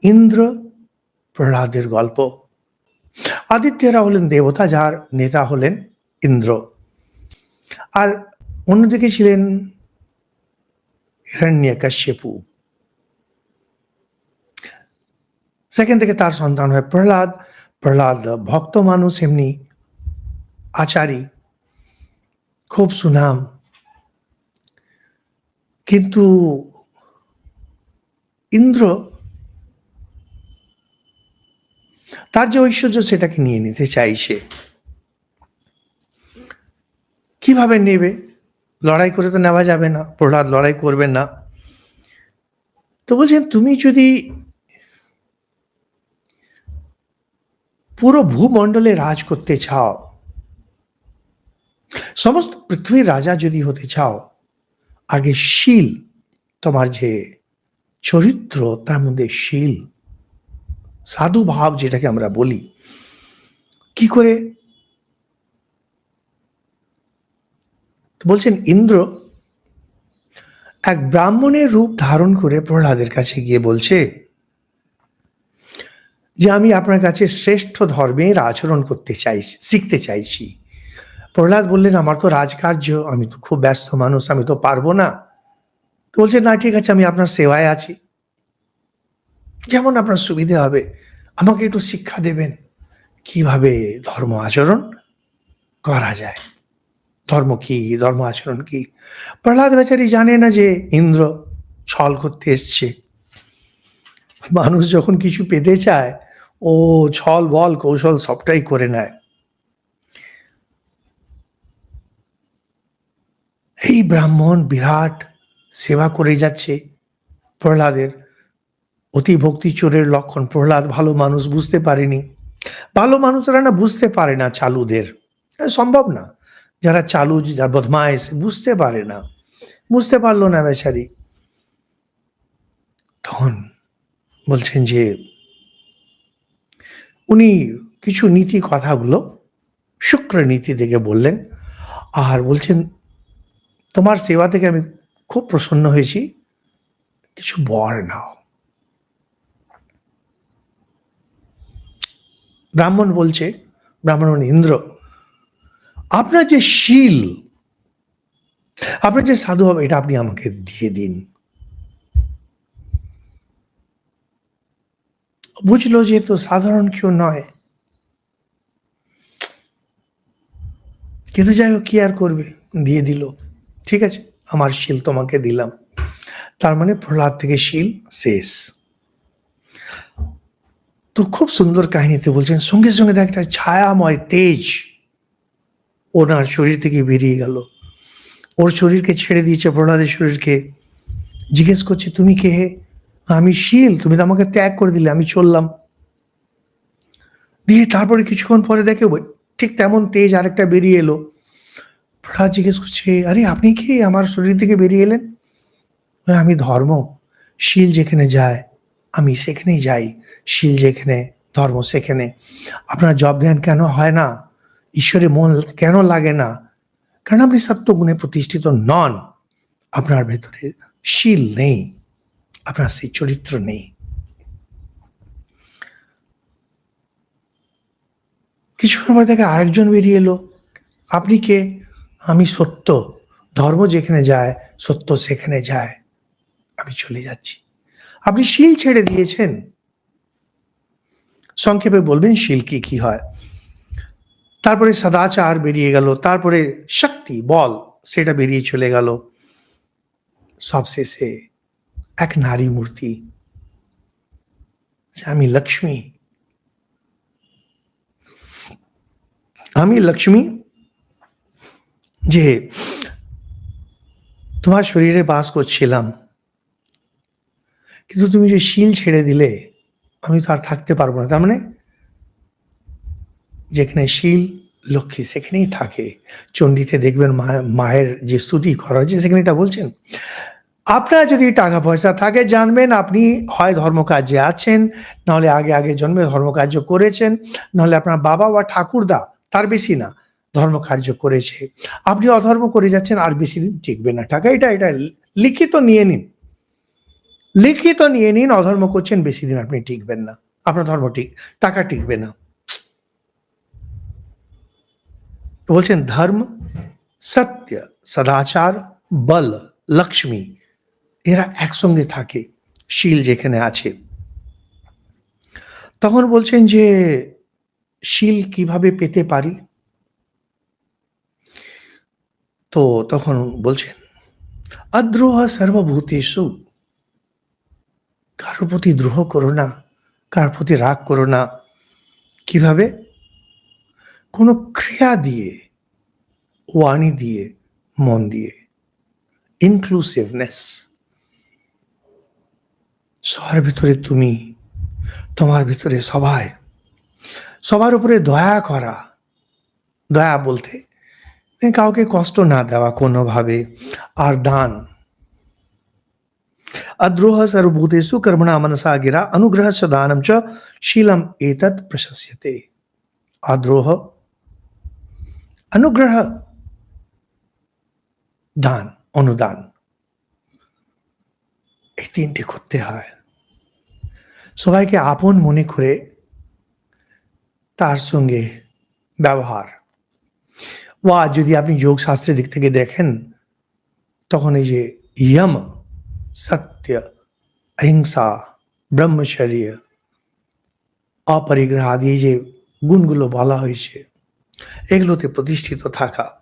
ইন্দ্র প্রহ্লাদের গল্প। আদিত্যেরা হলেন দেবতা, যার নেতা হলেন ইন্দ্র। আর অন্যদিকে ছিলেন হিরণ্যকশ্যপু। সেখান থেকে তার সন্তান হয় প্রহ্লাদ। প্রহ্লাদ ভক্ত মানুষ, এমনি আচারী, খুব সুনাম। কিন্তু ইন্দ্র তার যে ঐশ্বর্য সেটাকে নিয়ে নিতে চাইছে। কিভাবে নেবে? লড়াই করে তো নেওয়া যাবে না, প্রহ্লাদ লড়াই করবেন না। তো বলছেন, তুমি যদি পুরো ভূমণ্ডলে রাজ করতে চাও, সমস্ত পৃথিবীর রাজা যদি হতে চাও, আগে শীল, তোমার যে চরিত্র তার মধ্যে শীল, সাধু ভাব যেটাকে আমরা বলি, কি করে? বলছেন ইন্দ্র এক ব্রাহ্মণের রূপ ধারণ করে প্রহ্লাদের কাছে গিয়ে বলছে যে আমি আপনার কাছে শ্রেষ্ঠ ধর্মের আচরণ করতে চাইছি, শিখতে চাইছি। প্রহ্লাদ বললেন, আমার তো রাজকার্য, আমি তো খুব ব্যস্ত মানুষ, আমি তো পারবো না। তো বলছে, না ঠিক আছে, আমি আপনার সেবায় আছি, যেমন আপনার সুবিধে হবে, আমাকে একটু শিক্ষা দেবেন কিভাবে ধর্ম আচরণ করা যায়, ধর্ম কি, ধর্ম আচরণ কি। প্রহ্লাদ বেচারি জানে না যে ইন্দ্র ছল করতে এসছে। মানুষ যখন কিছু পেতে চায়, ও ছল বল কৌশল সবটাই করে নেয়। এই ব্রাহ্মণ বিরাট সেবা করে যাচ্ছে প্রহ্লাদের। অতি ভক্তি চোরের লক্ষণ। প্রহ্লাদ ভালো মানুষ, বুঝতে পারেনি। ভালো মানুষরা না বুঝতে পারে না চালুদের, সম্ভব না। যারা চালু, যারা বদমাইশ, বুঝতে পারে না। বুঝতে পারলো না বেচারি। তখন বলছেন যে উনি কিছু নীতি কথাগুলো শুক্র নীতি থেকে বললেন, আর বলছেন, তোমার সেবা থেকে আমি খুব প্রসন্ন হয়েছি, কিছু বর নাও। ব্রাহ্মণ বলছে, ব্রাহ্মণ ইন্দ্র, আপনার যে শীল, আপনার যে সাধু হবে, এটা আপনি আমাকে দিয়ে দিন। বুঝলো যে তো সাধারণ কেউ নয়, কিন্তু যাই হোক, কি আর করবে, দিয়ে দিল। ঠিক আছে, আমার শীল তোমাকে দিলাম। তার মানে প্রহ্লাদ থেকে শীল শেষ। তো খুব সুন্দর কাহিনীতে বলছেন, সঙ্গে সঙ্গে একটা ছায়াময় তেজ ওনার শরীর থেকে বেরিয়ে গেল। ওর শরীরকে ছেড়ে দিয়েছে, প্রহ্লাদের শরীরকে। জিজ্ঞেস করছে, তুমি কে? আমি শীল, তুমি তো আমাকে ত্যাগ করে দিলে, আমি চললাম। দিয়ে তারপরে কিছুক্ষণ পরে দেখে ঠিক তেমন তেজ আরেকটা বেরিয়ে এলো। প্রহ্লাদ জিজ্ঞেস করছে, আরে আপনি কি আমার শরীর থেকে বেরিয়ে এলেন? আমি ধর্ম, শীল যেখানে যায় আমি সেখানেই যাই, শীল যেখানে ধর্ম সেখানে। আপনার জব ধ্যান কেন হয় না? ঈশ্বরে মন কেন লাগে না? কারণ আপনি সত্যগুণে প্রতিষ্ঠিত নন। আপনার ভেতরে শীল নেই, আপনার সেই চরিত্র নেই। কিছুক্ষণ পর থেকে আরেকজন বেরিয়ে এলো, আপনি কে? আমি সত্য, ধর্ম যেখানে যায় সত্য সেখানে যায়, আমি চলে যাচ্ছি। আপনি শীল ছেড়ে দিয়েছেন। সংক্ষেপে বলবেন শীল কি কি হয়। তারপরে সদাচার বেরিয়ে গেল, তারপরে শক্তি, বল, সেটা বেরিয়ে চলে গেল। সবশেষে এক নারী মূর্তি, আমি লক্ষ্মী, আমি লক্ষ্মী, যে তোমার শরীরে বাস করছিলাম, কিন্তু তুমি যে শীল ছেড়ে দিলে, আমি তো আর থাকতে পারবো না। তার মানে যেখানে শীল লক্ষ্মী সেখানেই থাকে। চণ্ডীতে দেখবেন মায়ের যে স্তুতি করা হয়েছে, সেখানে এটা বলছেন, আপনার যদি টাকা পয়সা থাকে, জানবেন আপনি হয় ধর্মকার্যে আছেন, নাহলে আগে আগে জন্মে ধর্মকার্য করেছেন, নাহলে আপনার বাবা বা ঠাকুরদা, তার বেশি না, ধর্মকার্য করেছে। আপনি অধর্ম করে যাচ্ছেন, আর বেশি দিন টিকবে না টাকা। এটা লিখিত নিয়ে নিন। লিখিত নিয়ে নিন, অধর্ম করছেন, বেশি দিন আপনি টিকবেন না, আপনার ধর্ম টাকা টিকবে না। বলছেন ধর্ম, সত্য, সদাচার, বল, লক্ষ্মী এরা একসঙ্গে থাকে শীল যেখানে আছে। তখন বলছেন যে শীল কিভাবে পেতে পারি? তো তখন বলছেন অদ্রোহ সর্বভূতেষু, কারোর প্রতি দ্রোহ করো না, কারোর প্রতি রাগ করো না। কিভাবে? কোনো ক্রিয়া দিয়ে, ওয়াণী দিয়ে, মন দিয়ে। ইনক্লুসিভনেস। সবার ভিতরে তুমি, তোমার ভিতরে সবাই, সবার উপরে দয়া করা। দয়া বলতে কাউকে কষ্ট না দেওয়া কোনোভাবে। আর দান। अद्रोह सर्वभूतेषु कर्मणा मनसा गिरा अनुग्रह च दानम च शीलम एतत् प्रशस्यते। अद्रोह, अनुग्रह, দান, অনুদান, এই তিনটি করতে হয়। সবাইকে আপন মনে করে তার সঙ্গে ব্যবহার। বা যদি আপনি যোগ শাস্ত্রের দিক থেকে দেখেন, তখন এই যে ইয়ম, সত্য, অহিংসা, ব্রহ্মচর্য, অপরিগ্রহ আদি যে গুণগুলো বলা হয়েছে, এগুলোতে প্রতিষ্ঠিত থাকা।